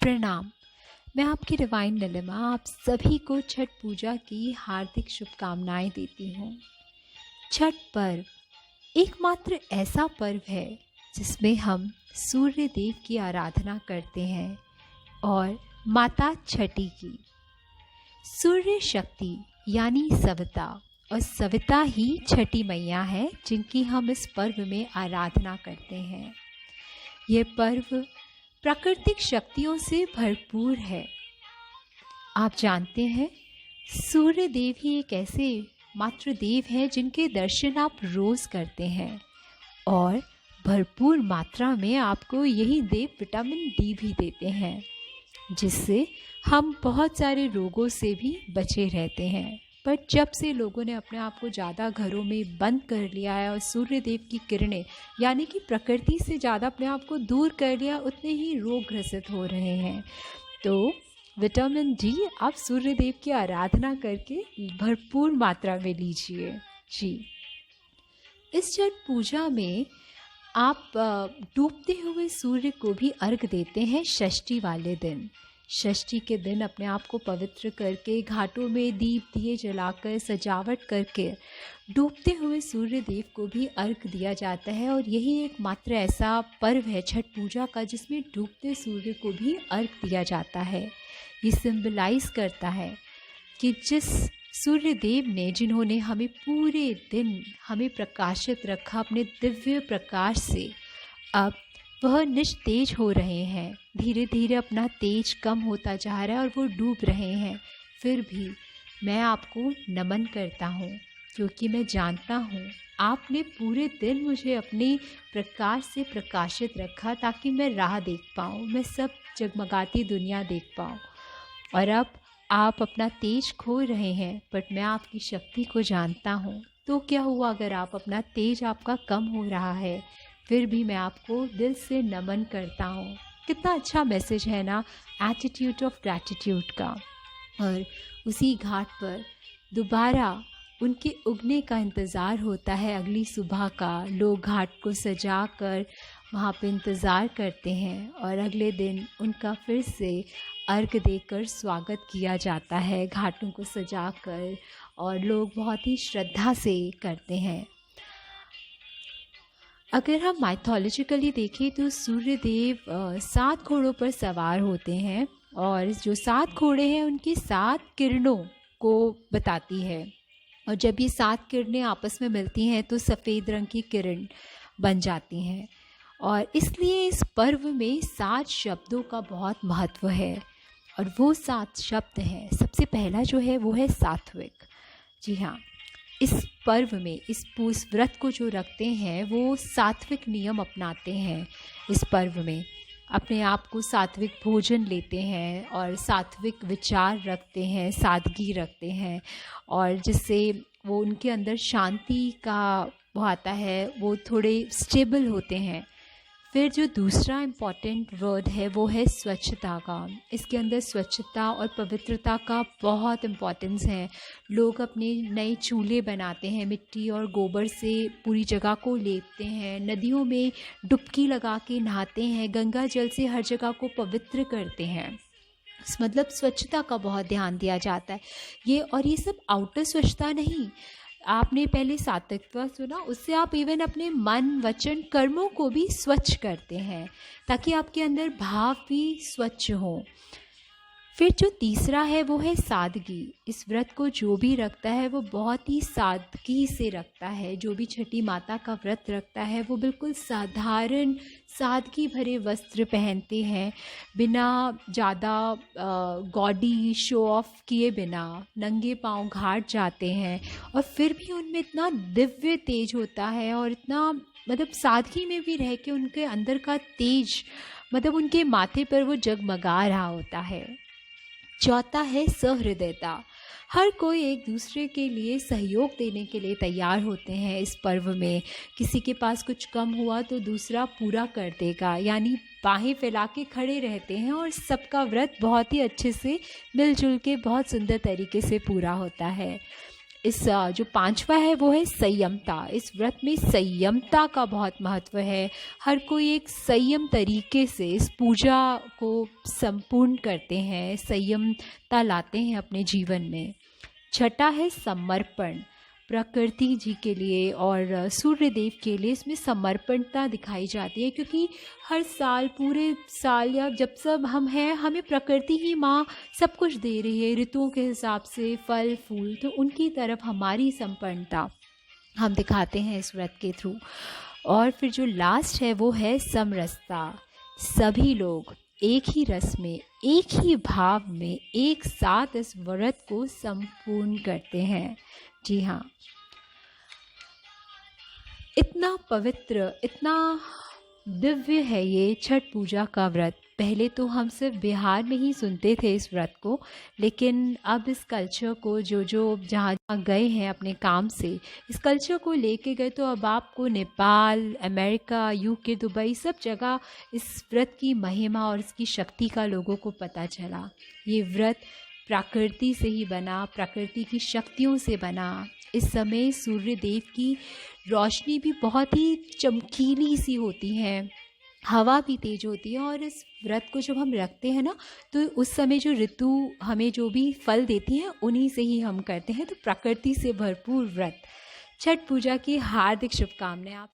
प्रणाम। मैं आपकी डिवाइन नीलिमा आप सभी को छठ पूजा की हार्दिक शुभकामनाएं देती हूँ। छठ पर्व एकमात्र ऐसा पर्व है जिसमें हम सूर्य देव की आराधना करते हैं और माता छठी की। सूर्य शक्ति यानी सविता और सविता ही छठी मैया है जिनकी हम इस पर्व में आराधना करते हैं। ये पर्व प्राकृतिक शक्तियों से भरपूर है। आप जानते हैं सूर्य देव ही एक ऐसे मात्र देव हैं जिनके दर्शन आप रोज करते हैं और भरपूर मात्रा में आपको यही देव विटामिन डी भी देते हैं, जिससे हम बहुत सारे रोगों से भी बचे रहते हैं। पर जब से लोगों ने अपने आप को ज़्यादा घरों में बंद कर लिया है और सूर्य देव की किरणें यानी कि प्रकृति से ज़्यादा अपने आप को दूर कर लिया, उतने ही रोग ग्रसित हो रहे हैं। तो विटामिन डी आप सूर्य देव की आराधना करके भरपूर मात्रा में लीजिए जी। इस छठ पूजा में आप डूबते हुए सूर्य को भी अर्घ देते हैं षष्ठी वाले दिन। षष्ठी के दिन अपने आप को पवित्र करके घाटों में दीप दिए जलाकर सजावट करके डूबते हुए सूर्य देव को भी अर्घ दिया जाता है। और यही एक मात्र ऐसा पर्व है छठ पूजा का जिसमें डूबते सूर्य को भी अर्घ दिया जाता है। ये सिंबलाइज करता है कि जिस सूर्य देव ने जिन्होंने हमें पूरे दिन हमें प्रकाशित रखा अपने दिव्य प्रकाश से, अब वह निस्तेज हो रहे हैं। धीरे धीरे अपना तेज कम होता जा रहा है और वो डूब रहे हैं। फिर भी मैं आपको नमन करता हूँ क्योंकि मैं जानता हूँ आपने पूरे दिन मुझे अपने प्रकाश से प्रकाशित रखा ताकि मैं राह देख पाऊँ, मैं सब जगमगाती दुनिया देख पाऊँ। और अब आप अपना तेज खो रहे हैं, बट मैं आपकी शक्ति को जानता हूँ। तो क्या हुआ अगर आप अपना तेज आपका कम हो रहा है, फिर भी मैं आपको दिल से नमन करता हूँ। कितना अच्छा मैसेज है ना, एटीट्यूड ऑफ ग्रैटिट्यूड का। और उसी घाट पर दोबारा उनके उगने का इंतज़ार होता है अगली सुबह का। लोग घाट को सजा कर वहाँ पे इंतज़ार करते हैं और अगले दिन उनका फिर से अर्घ देकर स्वागत किया जाता है घाटों को सजाकर, और लोग बहुत ही श्रद्धा से करते हैं। अगर हम माइथोलॉजिकली देखें तो सूर्य देव 7 घोड़ों पर सवार होते हैं और जो 7 घोड़े हैं उनकी 7 किरणों को बताती है। और जब ये 7 किरणें आपस में मिलती हैं तो सफ़ेद रंग की किरण बन जाती हैं। और इसलिए इस पर्व में 7 शब्दों का बहुत महत्व है और वो 7 शब्द हैं। सबसे पहला जो है वो है सात्विक। जी हाँ, इस पर्व में इस व्रत को जो रखते हैं वो सात्विक नियम अपनाते हैं। इस पर्व में अपने आप को सात्विक भोजन लेते हैं और सात्विक विचार रखते हैं, सादगी रखते हैं, और जिससे वो उनके अंदर शांति का वो आता है, वो थोड़े स्टेबल होते हैं। फिर जो दूसरा इम्पॉर्टेंट वर्ड है वो है स्वच्छता का। इसके अंदर स्वच्छता और पवित्रता का बहुत इम्पॉर्टेंस है। लोग अपने नए चूल्हे बनाते हैं, मिट्टी और गोबर से पूरी जगह को लेपते हैं, नदियों में डुबकी लगा के नहाते हैं, गंगा जल से हर जगह को पवित्र करते हैं। मतलब स्वच्छता का बहुत ध्यान दिया जाता है। ये सब आउटर स्वच्छता नहीं, आपने पहले सात्विकता सुना, उससे आप इवन अपने मन वचन कर्मों को भी स्वच्छ करते हैं ताकि आपके अंदर भाव भी स्वच्छ हो। फिर जो तीसरा है वो है सादगी। इस व्रत को जो भी रखता है वो बहुत ही सादगी से रखता है। जो भी छठी माता का व्रत रखता है वो बिल्कुल साधारण सादगी भरे वस्त्र पहनते हैं, बिना ज़्यादा गॉडी शो ऑफ किए बिना नंगे पांव घाट जाते हैं। और फिर भी उनमें इतना दिव्य तेज होता है और इतना मतलब सादगी में भी रह के उनके अंदर का तेज मतलब उनके माथे पर वो जगमगा रहा होता है। चौथा है सहृदयता। हर कोई एक दूसरे के लिए सहयोग देने के लिए तैयार होते हैं इस पर्व में। किसी के पास कुछ कम हुआ तो दूसरा पूरा कर देगा, यानी बाहें फैला के खड़े रहते हैं और सबका व्रत बहुत ही अच्छे से मिलजुल के बहुत सुंदर तरीके से पूरा होता है। इस जो पांचवा है वो है संयमता। इस व्रत में संयमता का बहुत महत्व है। हर कोई एक संयम तरीके से इस पूजा को संपूर्ण करते हैं, संयमता लाते हैं अपने जीवन में। छठा है समर्पण। प्रकृति जी के लिए और सूर्य देव के लिए इसमें समर्पणता दिखाई जाती है, क्योंकि हर साल, पूरे साल या जब सब हम हैं, हमें प्रकृति ही माँ सब कुछ दे रही है ऋतुओं के हिसाब से, फल फूल। तो उनकी तरफ हमारी समर्पणता हम दिखाते हैं इस व्रत के थ्रू। और फिर जो लास्ट है वो है समरसता। सभी लोग एक ही रस में, एक ही भाव में एक साथ इस व्रत को संपूर्ण करते हैं। जी हाँ, इतना पवित्र, इतना दिव्य है ये छठ पूजा का व्रत। पहले तो हम सिर्फ बिहार में ही सुनते थे इस व्रत को, लेकिन अब इस कल्चर को जो जहाँ जहाँ गए हैं अपने काम से, इस कल्चर को लेके गए, तो अब आपको नेपाल, अमेरिका, यूके, दुबई, सब जगह इस व्रत की महिमा और इसकी शक्ति का लोगों को पता चला। ये व्रत प्रकृति से ही बना, प्रकृति की शक्तियों से बना। इस समय सूर्य देव की रोशनी भी बहुत ही चमकीली सी होती है, हवा भी तेज होती है। और इस व्रत को जब हम रखते हैं ना, तो उस समय जो ऋतु हमें जो भी फल देती हैं, उन्हीं से ही हम करते हैं। तो प्रकृति से भरपूर व्रत। छठ पूजा की हार्दिक शुभकामनाएं आप